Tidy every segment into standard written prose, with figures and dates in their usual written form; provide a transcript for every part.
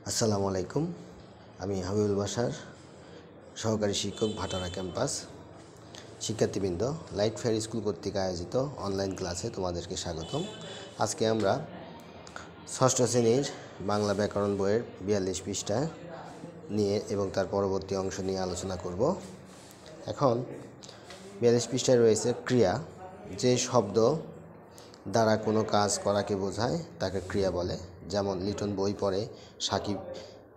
আসসালামু আলাইকুম। আমি হাবিবুল বাশার, সহকারী শিক্ষক, ভাটারা ক্যাম্পাস। শিক্ষার্থীবৃন্দ, লাইট ফেয়ার স্কুল কর্তৃক আয়োজিত অনলাইন ক্লাসে তোমাদেরকে স্বাগতম। আজকে আমরা ষষ্ঠ শ্রেণীর বাংলা ব্যাকরণ বইয়ের 42 পৃষ্ঠা নিয়ে এবং তার পরবর্তী অংশ নিয়ে আলোচনা করব। এখন 42 পৃষ্ঠায় রয়েছে ক্রিয়া। যে শব্দ দ্বারা কোনো কাজ করাকে বোঝায় তাকে ক্রিয়া বলে। যেমন লিটন বই পড়ে, সাকিব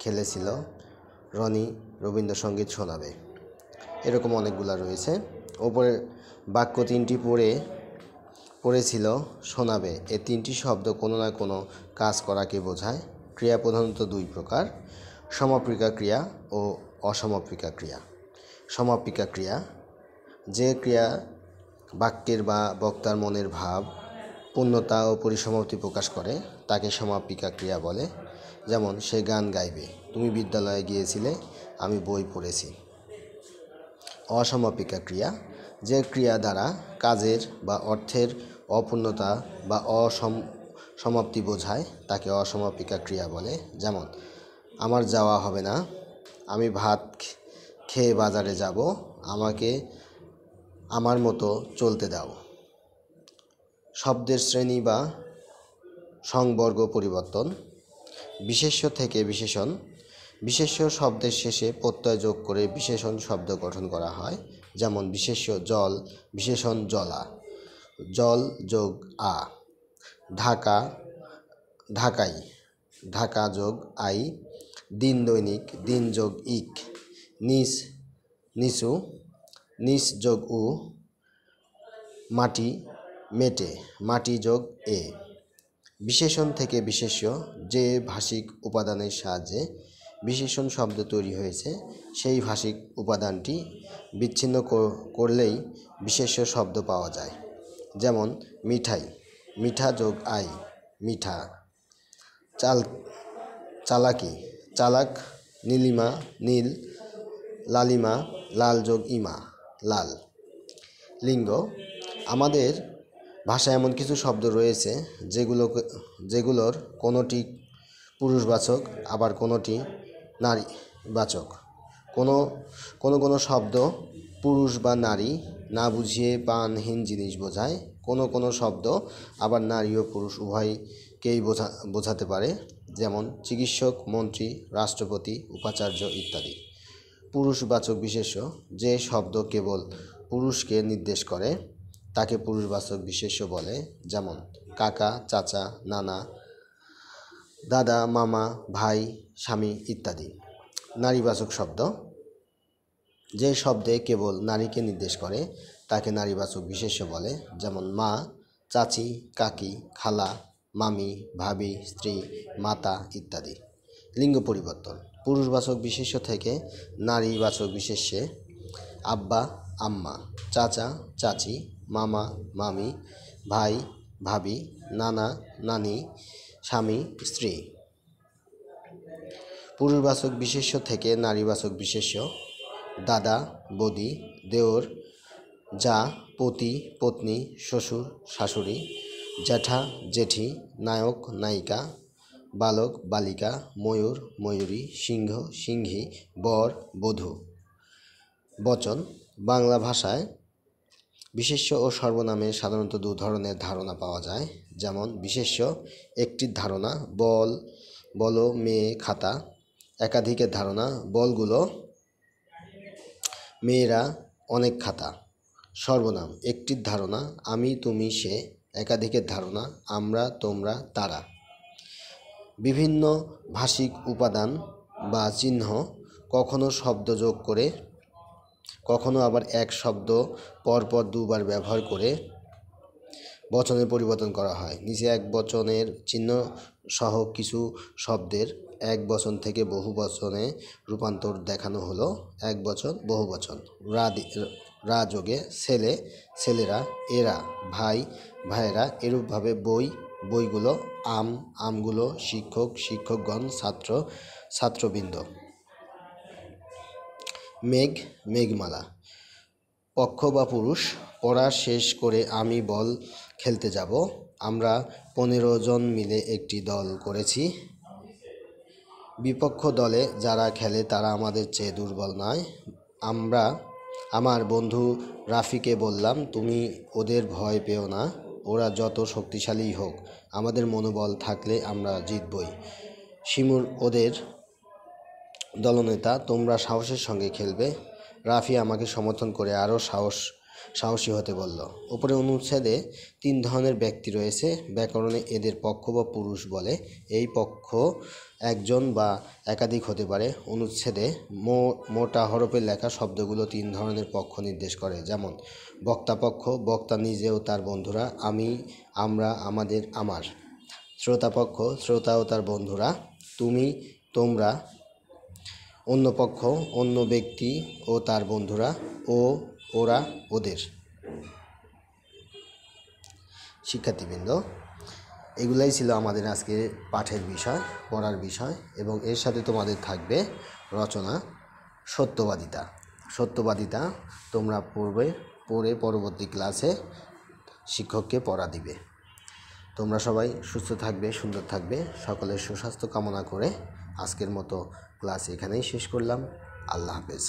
খেলেছিল, রনি রবীন্দ্রসঙ্গীত শোনাবে। এরকম অনেকগুলো রয়েছে। ওপরে বাক্য তিনটি পড়েছিল, শোনাবে, এই তিনটি শব্দ কোনো না কোনো কাজ করাকে বোঝায়। ক্রিয়া প্রধানত দুই প্রকার: সমাপিকা ক্রিয়া ও অসমাপিকা ক্রিয়া। সমাপিকা ক্রিয়া যে ক্রিয়া বাক্যের বা বক্তার মনের ভাব, পূর্ণতা ও পরিসমাপ্তি প্রকাশ করে তাকে সমাপিকা ক্রিয়া বলে। যেমন সে গান গাইবে, তুমি বিদ্যালয়ে গিয়েছিলে, আমি বই পড়েছি। অসমাপিকা ক্রিয়া যে ক্রিয়া দ্বারা কাজের বা অর্থের অপূর্ণতা বা অসমাপ্তি বোঝায় তাকে অসমাপিকা ক্রিয়া বলে। যেমন আমার যাওয়া হবে না, আমি ভাত খেয়ে বাজারে যাব, আমাকে আমার মতো চলতে দাও। শব্দের শ্রেণী বা সংবর্গ পরিবর্তন। বিশেষ্য থেকে বিশেষণ। বিশেষ্য শব্দের শেষে প্রত্যয় যোগ করে বিশেষণ শব্দ গঠন করা হয়। যেমন বিশেষ্য জল, বিশেষণ জলা, জল যোগ আ। ঢাকা, ঢাকাই, ঢাকা যোগ আই। দিন দৈনিক, দিন যোগ ইক। নিচ, নিচু, নিচ যোগ উ। মাটি, মেটে, মাটি যোগ এ। বিশেষণ থেকে বিশেষ্য যে ভাষিক উপাদানের সাহায্যে বিশেষণ শব্দ তৈরি হয়েছে সেই ভাষিক উপাদানটি বিচ্ছিন্ন করলেই বিশেষ্য শব্দ পাওয়া যায়। যেমন মিঠাই, মিঠা যোগ আই, মিঠা। চালাকি, চালাক, নীলিমা, নীল। লালিমা, লাল যোগ ইমা, লাল। লিঙ্গ, আমাদের ভাষায় এমন কিছু শব্দ রয়েছে যেগুলোর কোনোটি পুরুষবাচক আবার কোনোটি নারীবাচক। কোনো শব্দ পুরুষ বা নারী না বুঝিয়ে প্রাণহীন জিনিস বোঝায়। কোনো শব্দ আবার নারী ও পুরুষ উভয়কেই বোঝাতে পারে। যেমন চিকিৎসক, মন্ত্রী, রাষ্ট্রপতি, উপাচার্য ইত্যাদি। পুরুষবাচক বিশেষ্য যে শব্দ কেবল পুরুষকে নির্দেশ করে তাকে পুরুষবাচক বিশেষ্য বলে। যেমন কাকা, চাচা, নানা, দাদা, মামা, ভাই, স্বামী ইত্যাদি। নারীবাচক শব্দ যে শব্দে কেবল নারীকে নির্দেশ করে তাকে নারীবাচক বিশেষ্য বলে। যেমন মা, চাচি, কাকি, খালা, মামি, ভাবি, স্ত্রী, মাতা ইত্যাদি। লিঙ্গ পরিবর্তন। পুরুষবাচক বিশেষ্য থেকে নারীবাচক বিশেষ্যে আব্বা, আম্মা, চাচা, চাচি, মামা, মামি, ভাই, ভাবি, নানা, নানি, স্বামী, স্ত্রী। পুরুষবাচক বিশেষ্য থেকে নারীবাচক বিশেষ্য দাদা, বৌদি, দেওর, জা, পতি, পত্নী, শ্বশুর, শাশুড়ি, জ্যাঠা, জেঠি, নায়ক, নায়িকা, বালক, বালিকা, ময়ূর, ময়ূরী, সিংহ, সিংহী, বর, বধূ। বচন। বাংলা ভাষায় বিশেষ্য ও সর্বনামে সাধারণত দু ধরনের ধারণা পাওয়া যায়। যেমন বিশেষ্য একটির ধারণা, বলো, মেয়ে, খাতা। একাধিকের ধারণা, বলগুলো, মেয়েরা, অনেক খাতা। সর্বনাম একটির ধারণা, আমি, তুমি, সে। একাধিকের ধারণা, আমরা, তোমরা, তারা। বিভিন্ন ভাষিক উপাদান বা চিহ্ন কখনো শব্দ যোগ করে, কখনো আবার এক শব্দ পরপর দুবার ব্যবহার করে বচনের পরিবর্তন করা হয়। নিচে এক বচনের চিহ্ন সহ কিছু শব্দের এক বচন থেকে বহু বচনে রূপান্তর দেখানো হলো। এক বচন, বহু বচন। রা যোগে ছেলে, ছেলেরা, এরা, ভাই, ভাইয়েরা। এরূপভাবে বইগুলো, আমগুলো, শিক্ষক, শিক্ষকগণ, ছাত্র, ছাত্রবৃন্দ। মেঘ, মেঘমালা। পক্ষ বা পুরুষ, পড়া শেষ করে আমি বল খেলতে যাব। আমরা 15 জন মিলে একটি দল করেছি। বিপক্ষ দলে যারা খেলে তারা আমাদের চেয়ে দুর্বল নয়। আমার বন্ধু রাফিকে বললাম, তুমি ওদের ভয় পেও না, ওরা যত শক্তিশালীই হোক, আমাদের মনোবল থাকলে আমরা জিতবই। শিমুর ওদের দলনেতা, তোমরা সাহসের সঙ্গে খেলবে। রাফি আমাকে সমর্থন করে আরও সাহসী হতে বলল। উপরে অনুচ্ছেদে 3 ধরনের ব্যক্তি রয়েছে। ব্যাকরণে এদের পক্ষ বা পুরুষ বলে। এই পক্ষ একজন বা একাধিক হতে পারে। অনুচ্ছেদে মোটা হরফে লেখা শব্দগুলো 3 ধরনের পক্ষ নির্দেশ করে, যেমন বক্তা পক্ষ, বক্তা নিজে ও তার বন্ধুরা, আমি, আমরা, আমাদের, আমার। শ্রোতা পক্ষ, শ্রোতা ও তার বন্ধুরা, তুমি, তোমরা। অন্য পক্ষ, অন্য ব্যক্তি ও তার বন্ধুরা, ও, ওরা, ওদের। শিক্ষার্থীবৃন্দ, এগুলাই ছিল আমাদের আজকে পাঠের বিষয়, পড়ার বিষয়, এবং এর সাথে তোমাদের থাকবে রচনা সত্যবাদিতা। সত্যবাদিতা তোমরা পড়ে পরবর্তী ক্লাসে শিক্ষককে পড়া দিবে। তোমরা সবাই সুস্থ থাকবে, সুন্দর থাকবে। সকলের সুস্বাস্থ্য কামনা করে আজকের মতো ক্লাস এখানেই শেষ করলাম। আল্লাহ হাফেজ।